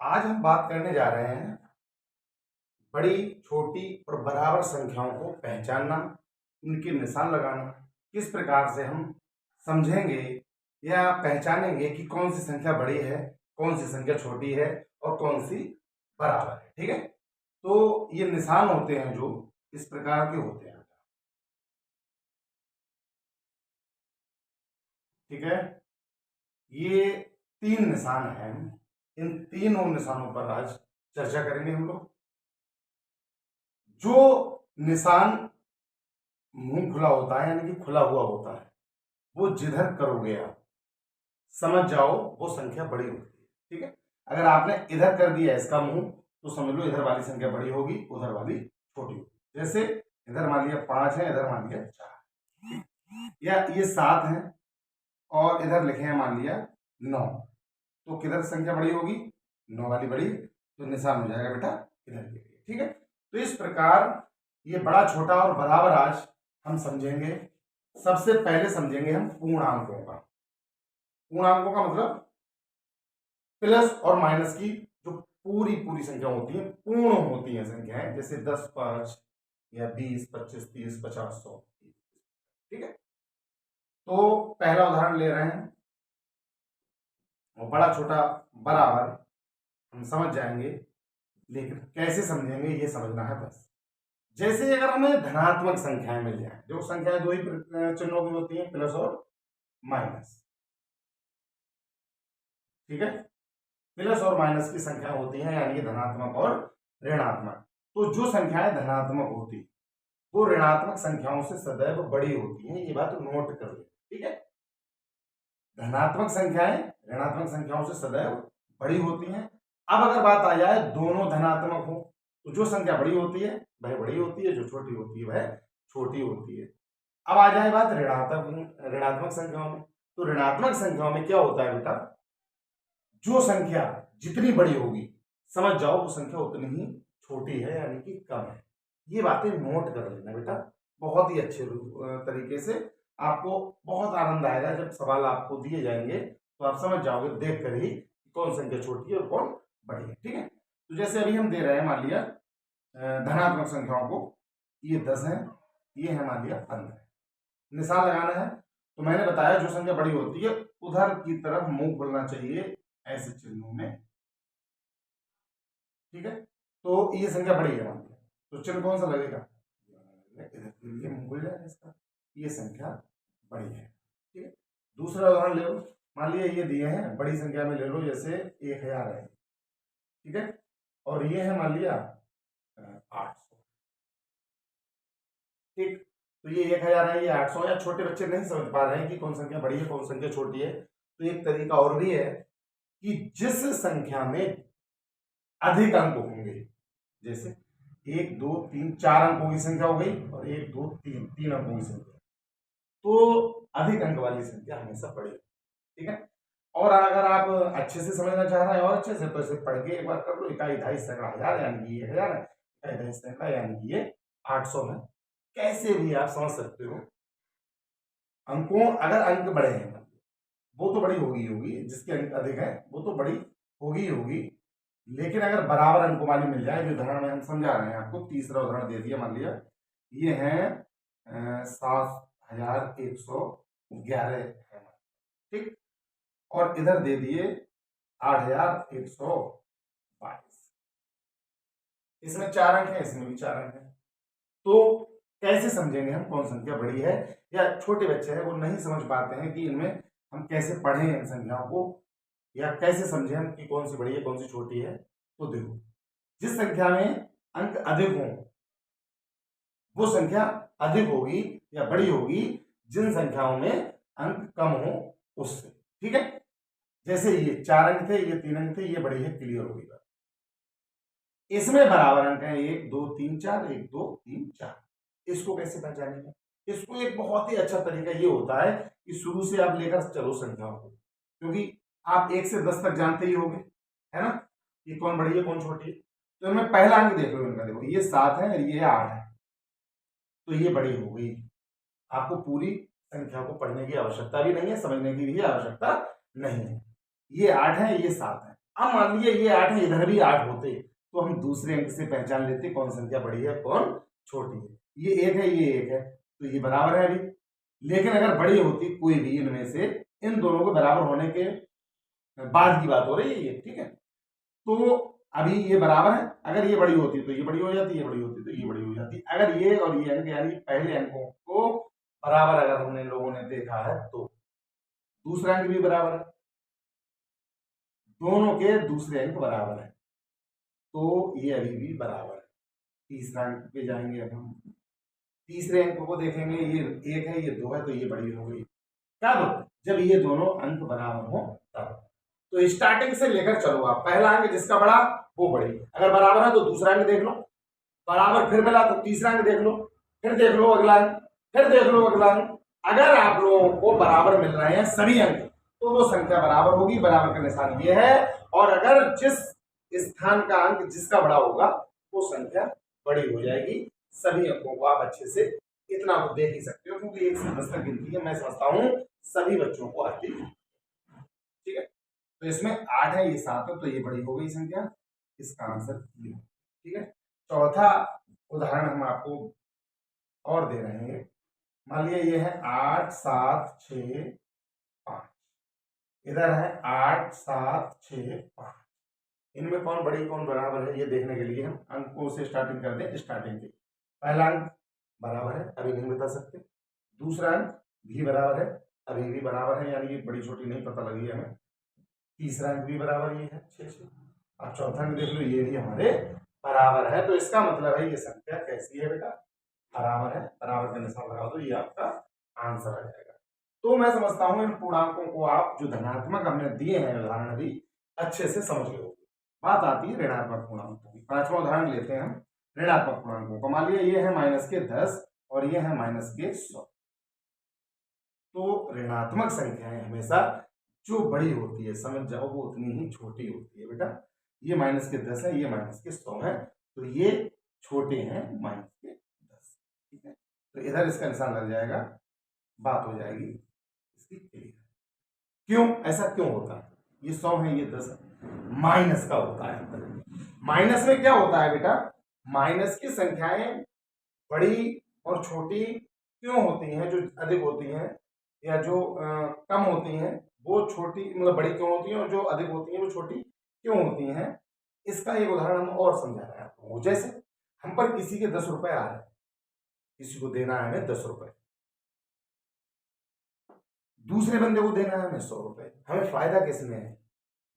आज हम बात करने जा रहे हैं बड़ी, छोटी और बराबर संख्याओं को पहचानना, उनके निशान लगाना। किस प्रकार से हम समझेंगे या पहचानेंगे कि कौन सी संख्या बड़ी है, कौन सी संख्या छोटी है और कौन सी बराबर है। ठीक है, तो ये निशान होते हैं जो इस प्रकार के होते हैं। ठीक है, ये 3 निशान हैं। इन तीनों निशानों पर आज चर्चा करेंगे हम लोग। जो निशान मुंह खुला होता है यानी कि खुला हुआ होता है, वो जिधर करोगे आप समझ जाओ वो संख्या बड़ी होती है। ठीक है, अगर आपने इधर कर दिया इसका मुंह तो समझ लो इधर वाली संख्या बड़ी होगी, उधर वाली छोटी होगी। जैसे इधर मान लिया 5 है, इधर मान लिया 4, या ये 7 है और इधर लिखे हैं मान लिया 9, तो किधर संख्या बड़ी होगी? 9 वाली बड़ी, तो निशान हो जाएगा बेटा इधर के लिए। ठीक है, तो इस प्रकार ये बड़ा, छोटा और बराबर आज हम समझेंगे। सबसे पहले समझेंगे हम पूर्णांकों का। पूर्णांकों का मतलब प्लस और माइनस की जो पूरी पूरी संख्या होती है, पूर्ण होती है संख्याएं, जैसे 10, 5 या 20, 25, 30, 50, 100। ठीक है, तो पहला उदाहरण ले रहे हैं और बड़ा, छोटा, बराबर हम समझ जाएंगे, लेकिन कैसे समझेंगे ये समझना है बस। जैसे अगर हमें धनात्मक संख्याएं मिल जाए, जो संख्याएं दो ही चिन्हों की होती हैं, प्लस और माइनस। ठीक है, प्लस और माइनस की संख्या होती है यानी कि धनात्मक और ऋणात्मक। तो जो संख्याएं धनात्मक होती वो ऋणात्मक संख्याओं से सदैव बड़ी होती हैं, ये बात नोट कर ले। ठीक है, धनात्मक संख्याएं ऋणात्मक संख्याओं से सदैव बड़ी होती हैं। अब अगर बात आ जाए दोनों धनात्मक हो तो जो संख्या बड़ी होती है वह बड़ी होती है, जो छोटी होती है वह छोटी होती है। अब आ जाए बात ऋणात्मक संख्याओं में, तो ऋणात्मक संख्याओं में क्या होता है बेटा, जो संख्या जितनी बड़ी होगी समझ जाओ वो संख्या उतनी ही छोटी है यानी कि कम है। ये बातें नोट कर लेना बेटा, बहुत ही अच्छे तरीके से। आपको बहुत आनंद आएगा जब सवाल आपको दिए जाएंगे तो आप समझ जाओगे देख कर ही कौन संख्या छोटी है और कौन बड़ी है। ठीक है, तो जैसे अभी हम दे रहे हैं मान लिया धनात्मक संख्याओं को, ये 10 है, ये है मान लिया 15। निशान लगाना है तो मैंने बताया जो संख्या बड़ी होती है उधर की तरफ मुंह खुलना चाहिए ऐसे चिन्हों में। ठीक है, तो ये संख्या बड़ी है मान लिया, तो चिन्ह कौन सा लगेगा? इधर के लिए मुंह खुल जाएगा इसका, ये संख्या बड़ी है। ठीक है, दूसरा उदाहरण ले लो, मान लिया ये दिए हैं बड़ी संख्या में ले लो, जैसे 1000 है। ठीक है, और ये है मान लिया 800। ठीक, तो ये 1000 है, ये 800 है। छोटे बच्चे नहीं समझ पा रहे हैं कि कौन संख्या बड़ी है कौन संख्या छोटी है, तो एक तरीका और भी है कि जिस संख्या में अधिक अंक होंगे, जैसे 1, 2, 3, 4 अंकों की संख्या हो गई और 1, 2, 3, 3 अंकों की संख्या, तो अधिक अंक वाली संख्या हमेशा बड़ी। ठीक है, और अगर आप अच्छे से समझना चाह रहे हैं और अच्छे से, तो इसे पढ़ के एक बार कर लो, इकाई, दहाई, सैकड़ा, हजार यानी कि 1000 है, इकाई, दहाई, सैकड़ा यानी कि ये 800 है। कैसे भी आप समझ सकते हो। अंकों, अगर अंक बड़े हैं वो तो बड़ी होगी होगी, जिसके अंक अधिक है वो तो बड़ी होगी होगी, लेकिन अगर बराबर अंकों वाली मिल जाए, जो उदाहरण में हम समझा रहे हैं आपको, तीसरा उदाहरण दे दिया, मान लिया ये है 7111 है। ठीक, और इधर दे दिए 8122, इसमें 4 अंक है, इसमें भी 4 अंक है। तो कैसे समझेंगे हम कौन संख्या बड़ी है? या छोटे बच्चे हैं वो नहीं समझ पाते हैं कि इनमें हम कैसे पढ़ें इन संख्याओं को, या कैसे समझें हम कि कौन सी बड़ी है कौन सी छोटी है। तो देखो, जिस संख्या में अंक अधिक हो वो संख्या अधिक होगी या बड़ी होगी जिन संख्याओं में अंक कम हो उससे। ठीक है, जैसे ये 4 अंक थे, ये 3 अंक थे, ये बड़ी है, क्लियर होगी बात। इसमें बराबर अंक है 1, 2, 3, 4, 1, 2, 3, 4। इसको कैसे पहचानेंगे? इसको एक बहुत ही अच्छा तरीका ये होता है कि शुरू से आप लेकर चलो संख्याओं को, क्योंकि आप 1 से 10 तक जानते ही होंगे, है ना, ये कौन बड़ी है कौन छोटी है। तो इनमें पहला अंक देख लो इनका, देखो ये 7 है और ये 8 है, तो ये बड़ी हो गई। आपको पूरी संख्या को पढ़ने की आवश्यकता भी नहीं है, समझने की भी आवश्यकता नहीं है। ये 8 है, ये 7 है, अब मान लीजिए ये 8 है, इधर भी 8 होते तो हम दूसरे अंक से पहचान लेते कौन संख्या बड़ी है कौन छोटी है। ये 1 है, ये 1 है, तो ये बराबर है अभी। लेकिन अगर बड़ी होती कोई भी इनमें से, इन दोनों को बराबर होने के बाद की बात हो रही है ये, ठीक है। तो अभी ये बराबर है, अगर ये बड़ी होती तो ये बड़ी हो जाती, ये बड़ी होती तो ये बड़ी हो जाती। अगर ये और ये अंक यानी पहले अंकों को बराबर अगर हमने लोगों ने देखा है तो दूसरा अंक भी बराबर है, दोनों के दूसरे अंक बराबर है, तो ये अभी भी बराबर है। तीसरा अंक पे जाएंगे अब हम, तीसरे अंक को देखेंगे, ये 1 है, ये 2 है, तो ये बड़ी हो गई। कब? जब ये दोनों अंक बराबर हो तब। तो स्टार्टिंग से लेकर चलो आप, पहला अंक जिसका बड़ा वो बड़ी, अगर बराबर है तो दूसरा अंक देख लो, बराबर फिर मिला तो तीसरा अंक देख लो, फिर देख लो अगला अंक, फिर देख लो अगला अंक। अगर आप लोगों को बराबर मिल रहे हैं सभी अंक तो वो संख्या बराबर होगी, बराबर का निशान ये है। और अगर जिस स्थान का अंक जिसका बड़ा होगा वो संख्या बड़ी हो जाएगी। सभी अंकों को आप अच्छे से इतना तो देख ही सकते हो, क्योंकि 1 से 10 तक गिनती है, मैं समझता हूँ सभी बच्चों को आती है, ठीक है। तो इसमें 8 है, ये 7 है, तो ये बड़ी हो गई संख्या, इसका आंसर ये, ठीक है। चौथा उदाहरण हम आपको और दे रहे हैं, मान लिया ये है 8 7 6 5, इधर है 8 7 6 5, इनमें कौन बड़ी कौन बराबर है ये देखने के लिए हम अंकों से स्टार्टिंग कर दें। स्टार्टिंग के पहला अंक बराबर है, अभी नहीं बता सकते, दूसरा अंक भी बराबर है, अभी भी बराबर है, यानी कि बड़ी छोटी नहीं पता लगी है हमें, तीसरा अंक भी बराबर ही है 6 6, अब चौथा अंक देख लो, ये भी हमारे बराबर है। तो इसका मतलब है ये संख्या कैसी है बेटा, बराबर है, बराबर का निशान लगा दो, ये आपका आंसर आ जाएगा। तो मैं समझता हूं इन पूर्णांकों को आप जो धनात्मक हमने दिए हैं उदाहरण भी अच्छे से समझ गए होंगे। बात आती है ऋणात्मक पूर्णांकों की, पांचवा उदाहरण लेते हैं हम ऋणात्मक पूर्णांकों का। मान लिया ये है -10 और ये है -100। तो ऋणात्मक संख्याएं हमेशा जो बड़ी होती है, समझ जाओ, वो उतनी ही छोटी होती है बेटा। ये -10 है, ये -100 है, तो ये छोटे हैं -10, ठीक है। तो इधर इसका निशान लग जाएगा, बात हो जाएगी इसकी क्लियर। क्यों ऐसा क्यों होता है? ये 100 है, ये 10 है, माइनस का होता है। माइनस में क्या होता है बेटा, माइनस की संख्याएं बड़ी और छोटी क्यों होती हैं, जो अधिक होती हैं या जो कम होती हैं वो छोटी, मतलब बड़ी क्यों होती हैं, और जो अधिक होती हैं वो छोटी क्यों होती हैं, इसका एक उदाहरण हम और समझा रहे हैं आपको। जैसे हम पर किसी के 10 रुपए आ रहे हैं, किसी को देना है हमें 10 रुपए, दूसरे बंदे को देना है हमें 100 रुपए, हमें फायदा किसमें है,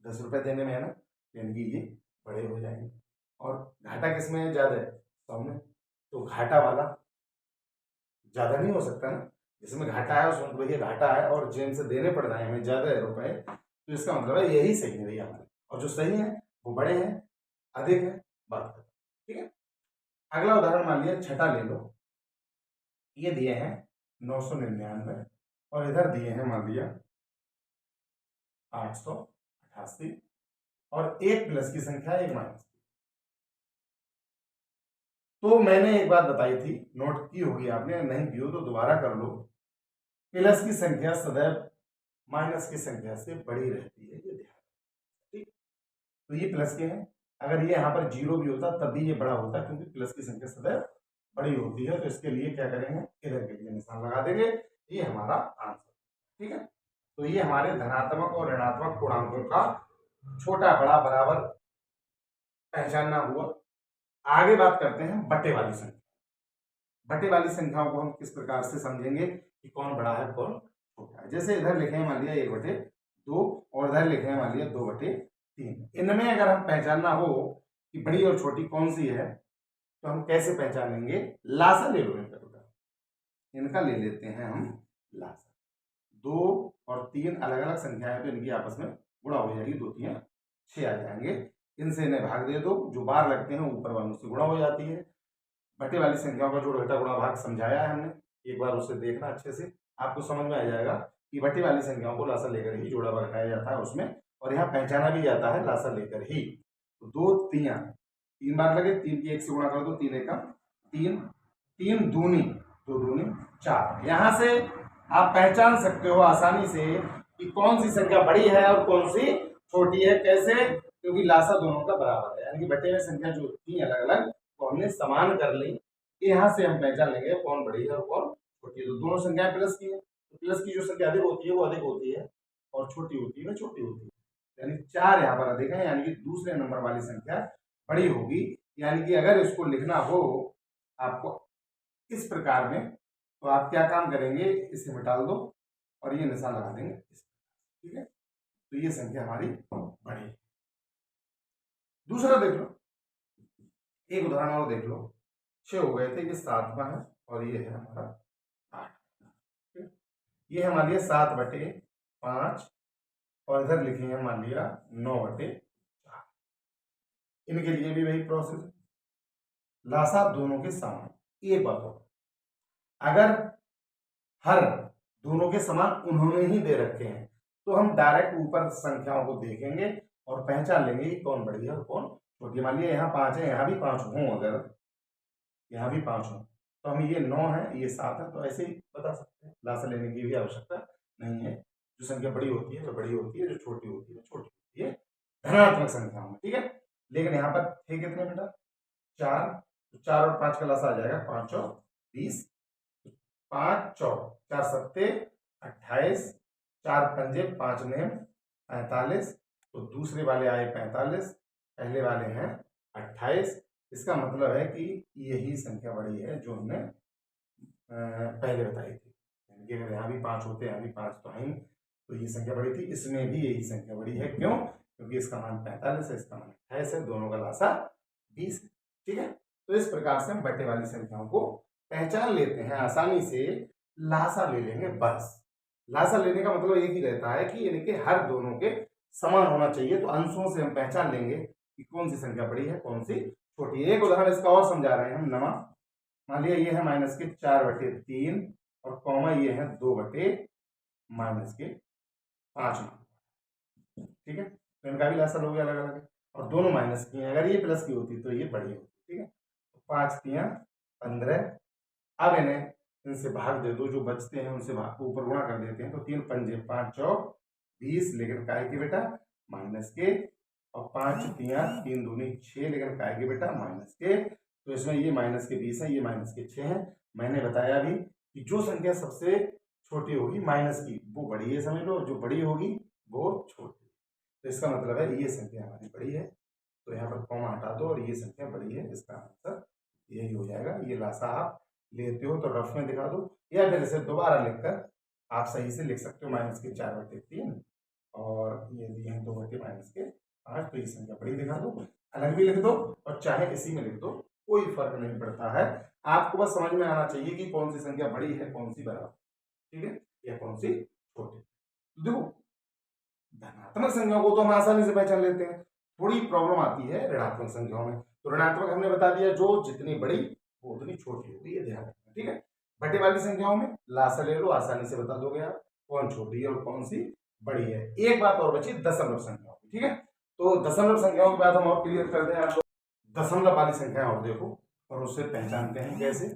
10 रुपए देने में है ना, यानी कि ये बड़े हो जाएंगे। और घाटा किसमें है, ज्यादा है 100 में, तो घाटा वाला ज्यादा नहीं हो सकता ना, जिसमें घाटा है उसमें भैया घाटा है और जेब से देने पड़ रहे हैं हमें ज्यादा रुपए, तो इसका मतलब है यही सही है भैया हमारे, और जो सही है वो बड़े हैं, अधिक है, बात करें, ठीक है। अगला उदाहरण मान लिया, छठा ले लो, ये दिए हैं 999 और इधर दिए हैं मान लिया 888, और एक प्लस की संख्या एक माइनस की। तो मैंने एक बात बताई थी, नोट की होगी आपने, नहीं की हो तो दोबारा कर लो, प्लस की संख्या सदैव माइनस की संख्या से बड़ी रहती है, ये ध्यान, ठीक। तो ये प्लस के हैं, अगर ये यहाँ पर 0 भी होता तब भी ये बड़ा होता, क्योंकि प्लस की संख्या सदैव बड़ी होती है। तो इसके लिए क्या करेंगे, इधर के लिए निशान लगा देंगे, ये हमारा आंसर, ठीक है। तो ये हमारे धनात्मक और ऋणात्मक पूर्णांकों का छोटा बड़ा बराबर पहचानना हुआ। आगे बात करते हैं बट्टे वाली संख्या। बट्टे वाली संख्याओं को हम किस प्रकार से समझेंगे कि कौन बड़ा है कौन छोटा है। जैसे इधर लिखे हैं मान लिया 1/2 और इधर लिखे हैं मान लिया 2/3। इनमें अगर हम पहचानना हो कि बड़ी और छोटी कौन सी है तो हम कैसे पहचानेंगे, लासा ले लो इनका, इनका ले लेते हैं हम लासा। 2 और 3 अलग अलग संख्याएं, तो इनकी आपस में गुणा हो जाएगी, 2 3 6 आ जाएंगे, इनसे इन्हें भाग दे दो, जो बार लगते हैं ऊपर वालों से गुणा हो जाती है। बटे वाली संख्याओं का जोड़ घटा गुणा भाग समझाया है हमने, एक बार उसे देखना अच्छे से, आपको समझ में आ जाएगा कि बटे वाली संख्याओं को लासा लेकर ही जोड़ा घटाया जाता है उसमें, और यहाँ पहचाना भी जाता है लासा लेकर ही। तो 2 3 बार लगे, 3 की 1 से गुणा कर दो, 3 एकम 3, 3 दूनी 2 दूनी 4। यहाँ से आप पहचान सकते हो आसानी से कि कौन सी संख्या बड़ी है और कौन सी छोटी है। कैसे? क्योंकि लासा दोनों का बराबर है, यानी कि बटे में संख्या जो थी अलग अलग वो हमने समान कर ली। यहाँ से हम पहचान लेंगे कौन बड़ी है और कौन छोटी है। तो दोनों संख्याएं प्लस की है, तो प्लस की जो संख्या अधिक होती है वो अधिक होती है और छोटी होती है वो छोटी होती है। यानी 4 यहाँ पर अधिक है, यानी कि दूसरे नंबर वाली संख्या बड़ी होगी। यानी कि अगर इसको लिखना हो आपको इस प्रकार में, तो आप क्या काम करेंगे, इसे मिटा दो और ये निशान लगा देंगे, ठीक है। तो ये संख्या हमारी बड़ी है। दूसरा देख लो, एक उदाहरण और देख लो। 6 हो गए थे, ये 7वां है और ये है हमारा 8। ये है मान लिया 7/5 और इधर लिखेंगे मान लिया 9/4। इनके लिए भी वही प्रोसेस है, लासा दोनों के समान। एक बात हो, अगर हर दोनों के समान उन्होंने ही दे रखे हैं तो हम डायरेक्ट ऊपर संख्याओं को देखेंगे और पहचान लेंगे कि कौन बड़ी है और कौन छोटी। मान लिया यहाँ 5 है, यहाँ भी 5 हों, अगर यहाँ भी 5 हों तो हम ये 9 है ये 7 है, तो ऐसे ही बता सकते हैं, लासा लेने की भी आवश्यकता नहीं है। जो संख्या बड़ी होती है वो बड़ी होती है, जो छोटी होती है वो छोटी होती है धनात्मक संख्याओं में, ठीक है। लेकिन यहाँ पर थे कितने बेटा, 4, तो 4 और 5 का लासा आ जाएगा 5 और 20, 5 चौक 4 सत्ते 28, 4 पंजे 5 नेम 45, तो दूसरे वाले आए 45, पहले वाले हैं 28। इसका मतलब है कि यही संख्या बड़ी है जो हमने पहले बताई थी। यानी कि अगर यहाँ भी 5 होते, यहाँ भी 5 तो हैं, तो ये संख्या बड़ी थी, इसमें भी यही संख्या बड़ी है। क्यों? क्योंकि इसका मान 45 है, इसका मान 28 है, दोनों का लासा 20 है, ठीक है। तो इस प्रकार से हम बटे वाली संख्याओं को पहचान लेते हैं आसानी से, लासा ले लेंगे बस। लासा लेने का मतलब एक ही रहता है कि यानी कि हर दोनों के समान होना चाहिए। तो अंशों से हम पहचान लेंगे कि कौन सी संख्या बड़ी है कौन सी छोटी है। एक उदाहरण इसका और समझा रहे हैं हम नवा। मान लिया ये है माइनस के 4/3 और कॉमा ये है 2/-5, ठीक है। तो इनका भी लासा हो गया अलग अलग, और दोनों माइनस की हैं। अगर ये प्लस की होती तो ये बड़ी होती, ठीक है। तो 5 तियां 15। अब इन्हें इनसे भाग दे दो, जो बचते हैं उनसे भाग को ऊपर गुणा कर देते हैं, तो 3 पंजे 5 चौक 20, लेकिन काय के बेटा माइनस के, और 5 तियां 3 दूनी 6, लेकिन काय के बेटा माइनस के। तो इसमें ये माइनस के 20 है, ये माइनस के 6 है। मैंने बताया अभी कि जो संख्या सबसे छोटी होगी माइनस की वो बड़ी है समझ लो, जो बड़ी होगी वो छोटी। तो इसका मतलब है ये संख्या हमारी बड़ी है, तो यहाँ पर कॉमा हटा दो और ये संख्या बड़ी है, इसका आंसर यही हो जाएगा। ये लासा आप लेते हो तो रफ में दिखा दो, या फिर इसे दोबारा लिखकर आप सही से लिख सकते हो, माइनस के 4/3 और ये दिए हैं 2/-5, तो ये संख्या बड़ी दिखा दो, अलग भी लिख दो और चाहे इसी में लिख दो, कोई फर्क नहीं पड़ता है। आपको बस समझ में आना चाहिए कि कौन सी संख्या बड़ी है कौन सी बराबर, ठीक है, या कौन सी छोटी। देखो धनात्मक संख्याओं को तो हम आसानी से पहचान लेते हैं, थोड़ी प्रॉब्लम आती है ऋणात्मक संख्याओं में। तो ऋणात्मक हमने बता दिया, जो जितनी बड़ी वो उतनी छोटी होगी, ये ध्यान रखना, ठीक है। बटे वाली संख्याओं में लासा ले लो, आसानी से बता दोगे आप कौन छोटी है और कौन सी बड़ी है। एक बात और बची दशमलव संख्याओं की, ठीक है। तो दशमलव संख्याओं की बात हम और क्लियर कर दें आप लोग। दशमलव वाली संख्या और देखो और उससे पहचानते हैं कैसे,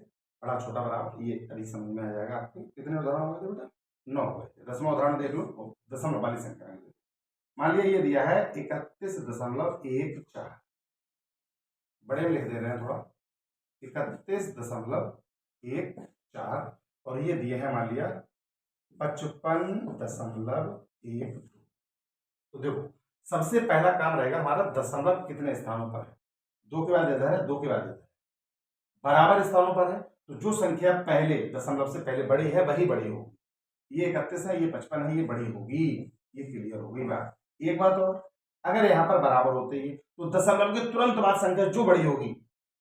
बड़ा छोटा बराबर, ये अभी समझ में आ जाएगा आपको। कितने उदाहरण हो गए बेटा, 9 हो गए। 10वां उदाहरण देख लो, दशमलव वाली संख्या। मान लिया ये दिया है 31.14, बड़े में लिख दे रहे हैं थोड़ा, 31.14, और ये दिए है मान लिया 55.12। तो देखो सबसे पहला काम रहेगा हमारा दशमलव कितने स्थानों पर है, 2 के बाद इधर है, 2 के बाद इधर, बराबर स्थानों पर है। तो जो संख्या पहले दशमलव से पहले बड़ी है वही बड़ी होगी। ये 31 है, ये 55 है, ये बड़ी होगी। ये क्लियर होगी बात। एक बात और, अगर यहाँ पर बराबर होते ही तो दशमलव के तुरंत बाद संख्या जो बड़ी होगी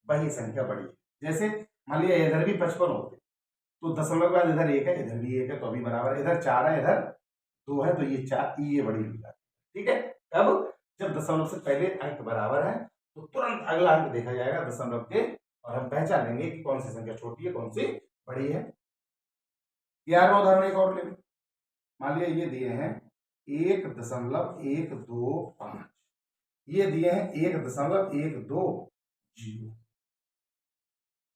वही संख्या बड़ी है। जैसे मान लिया इधर भी 55 होते तो दशमलव के बाद इधर 1 है, इधर भी 1 है, तो अभी बराबर है। इधर 4 है, इधर 2 है, तो ये 4 ये बड़ी हो जाती है, ठीक है। अब जब दशमलव से पहले अंक बराबर है तो तुरंत अगला अंक देखा जाएगा दशमलव के, और हम पहचान लेंगे कि कौन सी संख्या छोटी है कौन सी बड़ी है। 11वां उदाहरण एक और ले, मान लिया ये दिए हैं 1.125, ये दिए हैं 1.120।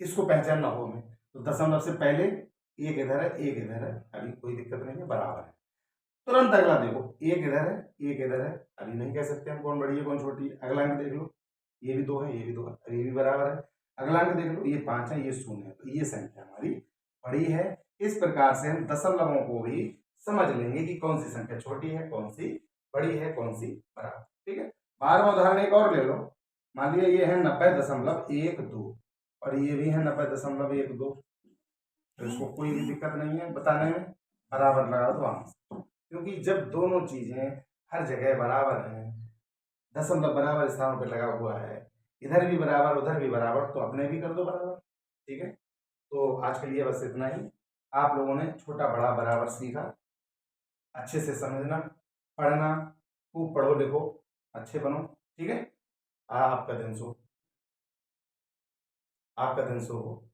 इसको पहचानना हो हमें, तो दशमलव से पहले एक इधर है एक इधर है, अभी कोई दिक्कत नहीं है, बराबर है। तुरंत अगला देखो, एक इधर है एक इधर है, अभी नहीं कह सकते हम कौन बड़ी है कौन छोटी है। अगला अंक देख लो, ये भी 2 है ये भी 2 है, ये भी बराबर है। अगला अंक देख लो, ये 5 है ये 0 है, तो ये संख्या हमारी बड़ी है। इस प्रकार से हम दशमलवों को भी समझ लेंगे कि कौन सी संख्या छोटी है कौन सी बड़ी है कौन सी बराबर। ठीक है, 12वां उदाहरण एक और ले लो। मान लिया ये है 90.12 और ये भी है 90.12, तो इसको कोई भी दिक्कत नहीं है बताने में, बराबर लगा दो आंसर। क्योंकि जब दोनों चीजें हर जगह बराबर हैं, दशमलव बराबर स्थानों पर लगा हुआ है, इधर भी बराबर उधर भी बराबर, तो अपने भी कर दो बराबर। ठीक है, तो आज के लिए बस इतना ही। आप लोगों ने छोटा बड़ा बराबर सीखा, अच्छे से समझना, पढ़ना, खूब पढ़ो लिखो, अच्छे बनो। ठीक है, आपका दिन शुभ, आपका दिन शुभ हो।